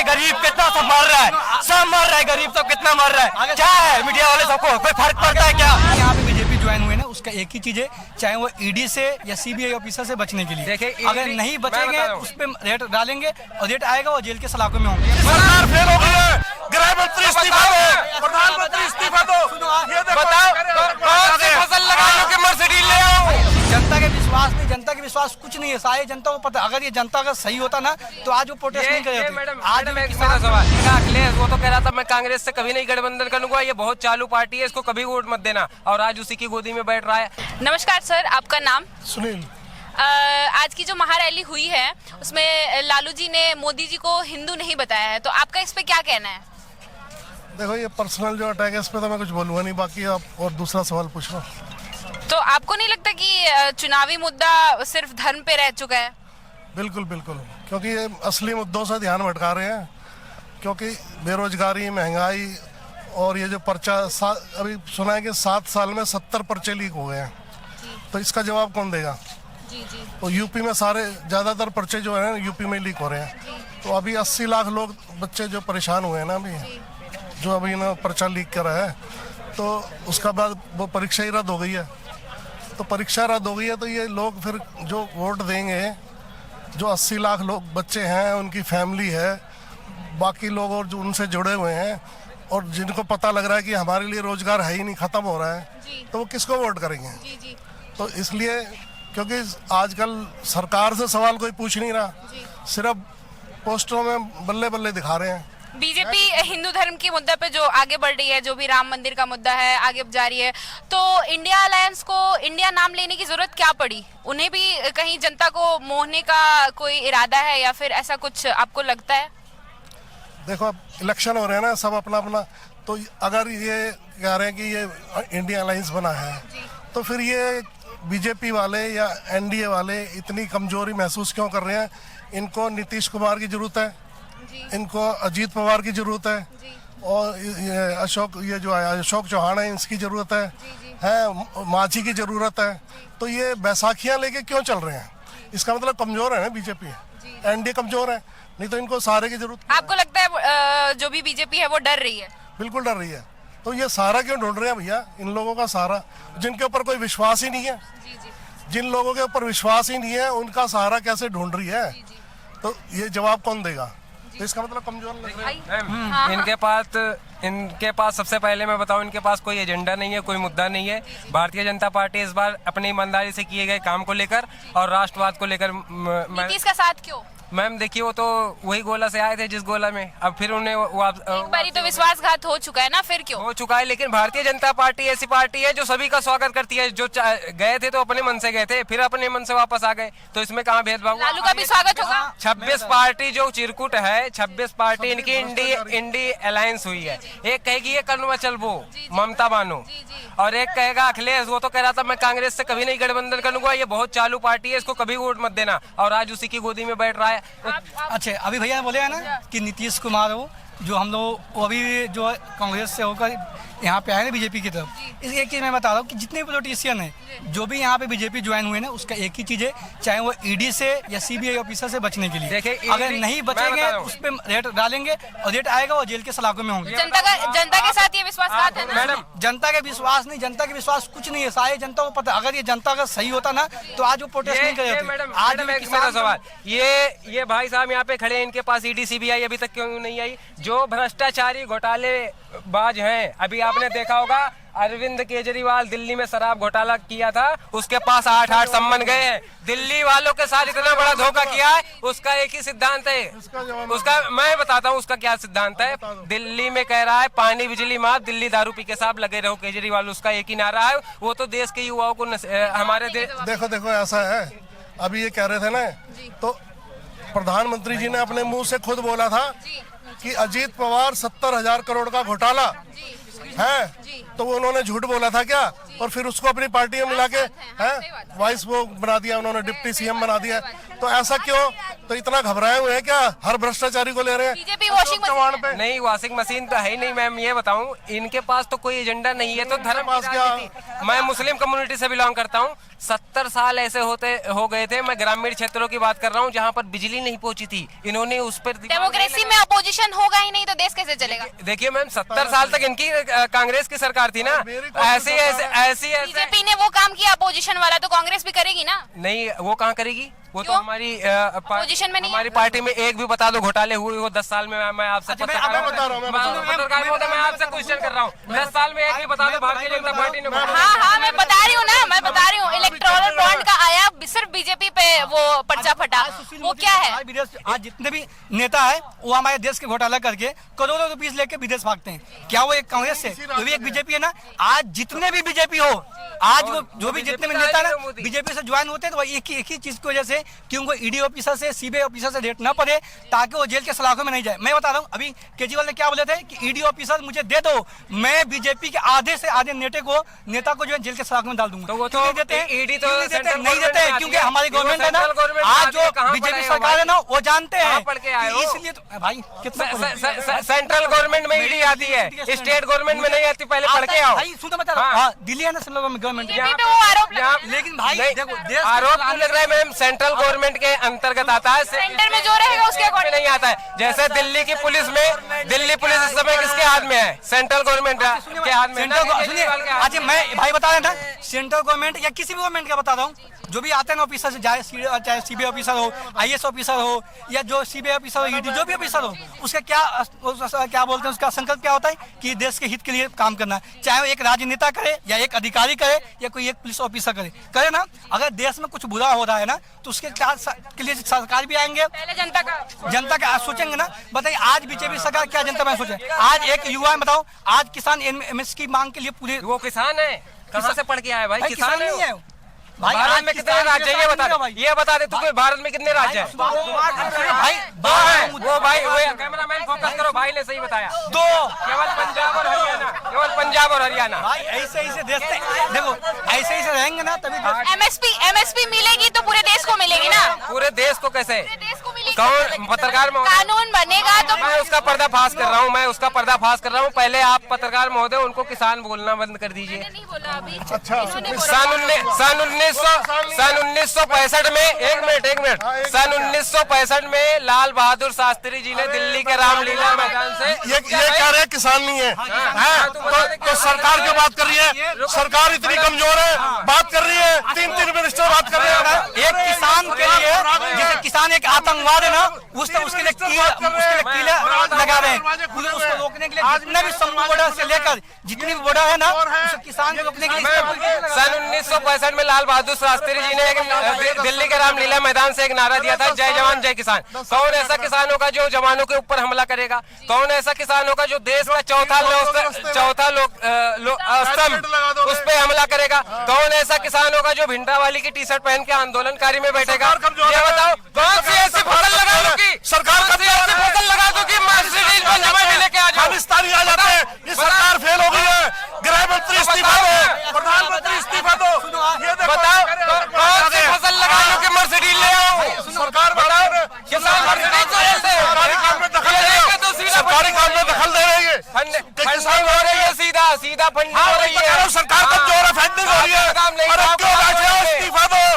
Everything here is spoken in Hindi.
है गरीब कितना सब मर रहा है, सब मर रहा है, गरीब सब कितना मर रहा है, क्या है मीडिया वाले सबको कोई फर्क पड़ता है क्या? यहाँ पे बीजेपी ज्वाइन हुए ना, उसका एक ही चीज है, चाहे वो ईडी से या सीबीआई ऑफिसर से बचने के लिए। देखिए अगर नहीं बचेंगे उस पे रेट डालेंगे और रेट आएगा वो जेल के सलाखों में होंगे। सरकार फेल हो गई है, गृह मंत्री इस्तीफा दो, प्रधानमंत्री इस्तीफा दो, ये बताओ कौन सी फसल लगाने के मर्सिडीज ले आओ? जनता के विश्वास नहीं, जनता के विश्वास कुछ नहीं है, सारी जनता को पता। अगर ये जनता अगर सही होता ना तो आज वो प्रोटेस्ट नहीं कर रहे। आज मेरा सवाल अखिलेश वो तो कह रहा था मैं कांग्रेस से कभी नहीं गठबंधन करूंगा, ये बहुत चालू पार्टी है, इसको कभी वोट मत देना, और आज उसी की गोदी में बैठ रहा है। नमस्कार सर, आपका नाम? सुनील। आज की जो महारैली हुई है उसमें लालू जी ने मोदी जी को हिंदू नहीं बताया है, तो आपका इस पे क्या कहना है? देखो ये पर्सनल जो अटैक है इस पे तो मैं कुछ बोलूँगा नहीं, बाकी आप और दूसरा सवाल पूछ लो। तो आपको नहीं लगता कि चुनावी मुद्दा सिर्फ धर्म पे रह चुका है? बिल्कुल बिल्कुल, क्योंकि ये असली मुद्दों से ध्यान भटका रहे हैं, क्योंकि बेरोजगारी, महंगाई और ये जो पर्चा अभी सुना है कि 7 साल में 70 पर्चे लीक हो गए हैं, तो इसका जवाब कौन देगा? जी जी। तो यूपी में सारे ज़्यादातर पर्चे जो हैं यूपी में लीक हो रहे हैं, तो अभी 80 लाख लोग बच्चे जो परेशान हुए हैं ना अभी, जो अभी ना पर्चा लीक कर रहा है, तो उसका बाद वो परीक्षा ही रद्द हो गई है। तो परीक्षा रद्द हो गई है तो ये लोग फिर जो वोट देंगे, जो 80 लाख लोग बच्चे हैं, उनकी फैमिली है, बाकी लोग और जो उनसे जुड़े हुए हैं और जिनको पता लग रहा है कि हमारे लिए रोजगार है ही नहीं, ख़त्म हो रहा है, तो वो किसको वोट करेंगे? जी जी। तो इसलिए क्योंकि आजकल सरकार से सवाल कोई पूछ नहीं रहा, सिर्फ पोस्टरों में बल्ले बल्ले दिखा रहे हैं। बीजेपी हिंदू धर्म के मुद्दे पे जो आगे बढ़ रही है, जो भी राम मंदिर का मुद्दा है आगे जा रही है, तो इंडिया अलायंस को इंडिया नाम लेने की जरूरत क्या पड़ी? उन्हें भी कहीं जनता को मोहने का कोई इरादा है या फिर ऐसा कुछ आपको लगता है? देखो अब इलेक्शन हो रहे हैं ना, सब अपना अपना, तो अगर ये कह रहे हैं कि ये इंडिया अलायंस बना है, तो फिर ये बीजेपी वाले या एनडीए वाले इतनी कमजोरी महसूस क्यों कर रहे हैं? इनको नीतीश कुमार की जरूरत है, इनको अजीत पवार की जरूरत है, और ये जो अशोक चौहान है इसकी जरूरत है मांझी की जरूरत है, तो ये बैसाखियां लेके क्यों चल रहे हैं? इसका मतलब कमजोर है ना बीजेपी, एनडीए कमजोर है, नहीं तो इनको सारे की जरूरत। आपको लगता है जो भी बीजेपी है वो डर रही है? बिल्कुल डर रही है। तो ये सारा क्यों ढूंढ रहे हैं भैया? इन लोगों का सारा, जिनके ऊपर कोई विश्वास ही नहीं है, जिन लोगों के ऊपर विश्वास ही नहीं है, उनका सहारा कैसे ढूंढ रही है? तो ये जवाब कौन देगा? तो इसका मतलब कमजोर लग रहा है। इनके पास सबसे पहले मैं बताऊं, इनके पास कोई एजेंडा नहीं है, कोई मुद्दा नहीं है। भारतीय जनता पार्टी इस बार अपनी ईमानदारी से किए गए काम को लेकर और राष्ट्रवाद को लेकर नीतीश का साथ क्यों? मैम देखिए, वो तो वही गोला से आए थे जिस गोला में, अब फिर उन्हें एक बारी तो विश्वासघात हो चुका है ना, फिर क्यों? हो चुका है, लेकिन भारतीय जनता पार्टी ऐसी पार्टी है जो सभी का स्वागत करती है। जो गए थे तो अपने मन से गए थे, फिर अपने मन से वापस आ गए, तो इसमें कहाँ भेदभाव? लालू का भी स्वागत होगा। 26 पार्टी जो चिरकुट है, 26 पार्टी इनकी इंडी अलायंस हुई है। एक कहेगी ये कर्णवाचल वो ममता बानो, और एक कहेगा अखिलेश वो तो कह रहा था मैं कांग्रेस से कभी नहीं गठबंधन करूंगा, ये बहुत चालू पार्टी है, इसको कभी वोट मत देना, और आज उसी की गोदी में बैठ रहा है। अच्छा, अभी भैया बोले हैं ना कि नीतीश कुमार हो, जो हम लोग वो अभी जो कांग्रेस से होकर यहाँ पे आए ना बीजेपी की तरफ, इस एक चीज़ मैं बता रहा हूँ कि जितने पॉलिटिशियन हैं जो भी यहाँ पे बीजेपी ज्वाइन हुए ना, उसका एक ही चीज़ है, चाहे वो ईडी से या सीबीआई ऑफिसर से बचने के लिए। देखिए अगर नहीं बचेंगे उस पे रेट डालेंगे और रेट आएगा वो जेल के सलाखों में होंगे। जनता के साथ ये विश्वासघात है ना? मैडम, जनता के विश्वास नहीं, जनता के विश्वास कुछ नहीं है, सारी जनता को पता। अगर ये जनता अगर सही होता ना तो आज वो प्रोटेस्ट नहीं कर रहे। आज मेरा सवाल ये भाई साहब यहाँ पे खड़े हैं, इनके पास ईडी सीबीआई अभी तक क्यों नहीं आई? जो भ्रष्टाचारी घोटालेबाज हैं, अभी आपने देखा होगा अरविंद केजरीवाल दिल्ली में शराब घोटाला किया था, उसके पास 8 सम्मन गए हैं। दिल्ली वालों के साथ इतना बड़ा धोखा किया है, उसका एक ही सिद्धांत है, उसका मैं बताता हूँ उसका क्या सिद्धांत है। दिल्ली में कह रहा है पानी बिजली माफ, दिल्ली दारू पी के साथ लगे रहो केजरीवाल, उसका एक ही नारा है। वो तो देश के युवाओं को हमारे देखो ऐसा है, अभी ये कह रहे थे ना, तो प्रधानमंत्री जी ने अपने मुंह से खुद बोला था कि अजीत पवार 70,000 करोड़ का घोटाला है, तो वो उन्होंने झूठ बोला था क्या? और फिर उसको अपनी पार्टी में मिला के वाइस वो बना दिया, उन्होंने डिप्टी सीएम बना दिया। तो ऐसा क्यों? तो इतना घबराए हुए हैं क्या? हर भ्रष्टाचारी को ले रहे हैं। बीजेपी वॉशिंग मशीन नहीं, वॉशिंग मशीन तो है ही नहीं मैम। ये बताऊं, इनके पास तो कोई एजेंडा नहीं है, तो धर्म पास क्या? मैं मुस्लिम कम्युनिटी से बिलोंग करता हूँ, 70 साल ऐसे हो गए थे, मैं ग्रामीण क्षेत्रों की बात कर रहा हूँ जहाँ पर बिजली नहीं पहुंची थी, इन्होंने उस पर डेमोक्रेसी में अपोजिशन होगा ही नहीं तो देश कैसे चलेगा? देखिए मैम 70 साल तक इनकी कांग्रेस की सरकार थी ना, ऐसी बीजेपी ने वो काम किया अपोजिशन वाला, तो कांग्रेस भी करेगी ना? नहीं, वो कहाँ करेगी? वो तो क्यों? हमारी पोजीशन में नहीं हमारी पार्टी में एक भी बता दो घोटाले हुए वो 10 साल में। मैं आपसे अच्छा, पत्रकार मैं बता रहा हूं, मैं आपसे क्वेश्चन कर रहा हूँ, 10 साल में एक भी बता दो भारतीय जनता पार्टी ने। हाँ मैं बता रही हूँ ना, मैं बता रही हूँ इलेक्टोरल बॉन्ड का आया, सिर्फ बीजेपी पे वो पर्चा फटा, वो क्या है? आज जितने भी नेता है वो हमारे देश के घोटाला करके करोड़ों रुपीस लेके विदेश भागते हैं। क्या वो एक कांग्रेस से, वो भी एक बीजेपी है ना? आज जितने भी बीजेपी हो, आज वो जो भी जितने भी नेता है ना बीजेपी से ज्वाइन होते हैं, तो एक ही चीज की वजह से कि उनको ईडी ऑफिसर से सीबीआई ऑफिसर से रेट न पड़े, ताकि वो जेल के सलाखों में नहीं जाए। मैं बता रहा हूँ, अभी केजरीवाल ने क्या बोले थे कि ईडी ऑफिसर मुझे दे दो, मैं बीजेपी के आधे से आधे नेता को जो है जेल के सलाखों में डाल दूंगा। तो वो तो नहीं देते हैं, ईडी तो नहीं देते हैं, क्योंकि हमारी गवर्नमेंट है ना, आज जो बीजेपी सरकार है ना वो जानते हैं, इसलिए तो भाई कितना सेंट्रल गवर्नमेंट में ईडी आती है, स्टेट गवर्नमेंट में नहीं आती, पहले पढ़ के आओ। भाई सुनो, बता रहा हूँ, दिल्ली है ना सेंट्रल गवर्नमेंट, लेकिन भाई देखो आरोप क्यों लग रहा है मैम? सेंट्रल गवर्नमेंट के अंतर्गत आता है, सेंटर में जो रहेगा उसके अकॉर्डिंग नहीं आता है। जैसे दिल्ली की पुलिस में, दिल्ली पुलिस इस समय किसके हाथ में है? सेंट्रल गवर्नमेंट के हाथ में। सुनिए, अच्छा मैं भाई बता रहा था, सेंट्रल गवर्नमेंट या किसी भी गवर्नमेंट का बता रहा हूँ, जो भी आते हैं ऑफिसर से, चाहे सीबीआई ऑफिसर हो, आईएएस ऑफिसर हो, या जो सीबीआई ऑफिसर हो, ईडी जो भी ऑफिसर हो, उसका क्या बोलते हैं, उसका संकल्प क्या होता है कि देश के हित के लिए काम करना, चाहे वो एक राजनेता करे या एक अधिकारी करे या कोई एक पुलिस ऑफिसर करे ना। अगर देश में कुछ बुरा हो रहा है ना तो उसके के लिए सरकार भी आएंगे, पहले जनता का सोचेंगे ना। बताइए आज बीजेपी सरकार क्या जनता में सोचे? आज एक युवा बताओ, आज किसान एमएस की मांग के लिए पूरे, वो किसान है, कहाँ से पढ़ के आया भाई? किसान नहीं है भाई। भारत में कितने राज्य है ये बता दे तू, भारत में कितने राज्य है? भाई वो भाई कैमरामैन फोकस करो, भाई ने सही बताया, दो, केवल पंजाब और हरियाणा, केवल पंजाब और हरियाणा। भाई ऐसे देश देखो, ऐसे रहेंगे ना तभी एमएसपी मिलेगी तो पूरे देश को मिलेगी ना। पूरे देश को कैसे? देश को मिलेगी, कौन पत्रकार कानून बनेगा तो मैं उसका पर्दाफाश कर रहा हूँ, मैं उसका पर्दाफाश कर रहा हूँ। पहले आप पत्रकार महोदय उनको किसान बोलना बंद कर दीजिए। नहीं बोला अभी। अच्छा, सन 1965 में, एक मिनट, सन 1965 में लाल बहादुर शास्त्री जी ने दिल्ली के रामलीला मैदान से ये कह रहे हैं किसान नहीं है, तो सरकार क्यों बात कर रही है? सरकार इतनी कमजोर है, बात कर रही है, तीन मिनिस्टर बात कर रहे हैं। एक किसान के लिए, जैसे किसान एक आतंकवाद है ना, उसके लिए कीले लगा रहे हैं, उसको रोकने के लिए जितने भी समूह बॉर्डर से लेकर जितनी भी बॉर्डर है ना, किसान को रोकने के लिए सन 1965 में लाल बहादुर शास्त्री जी ने दिल्ली के रामलीला मैदान से एक नारा दिया था, जय जवान जय किसान। कौन ऐसा किसान होगा जो जवानों के ऊपर हमला करेगा? कौन ऐसा किसान होगा जो देश का चौथा स्तंभ उस पे हमला करेगा? कौन ऐसा किसान होगा जो भिंडरावाली की टी शर्ट पहन के आंदोलनकारी में बैठेगा? ये बताओ, कौन सी ऐसी फसल लगा दो की सरकार फसल लगा दो की मर्सिडीज पंजाब में लेके आ जाओ, खालिस्तानी आ जाते हैं। ये सरकार फेल हो गई है, गृह मंत्री इस्तीफा दो, प्रधानमंत्री इस्तीफा दो। ये बताओ कौन सी फसल लगा लो कि मर्सिडीज ले आओ? सरकार बताओ, किसान मर्सिडीज सरकारी काम में दखल दे रहे हो, सरकारी काम में दखल दे रहे हैं, फंडिंग हो रही है, सीधा फंडिंग हो रही है। सरकार कमजोर है, फंडिंग हो रही है। अरे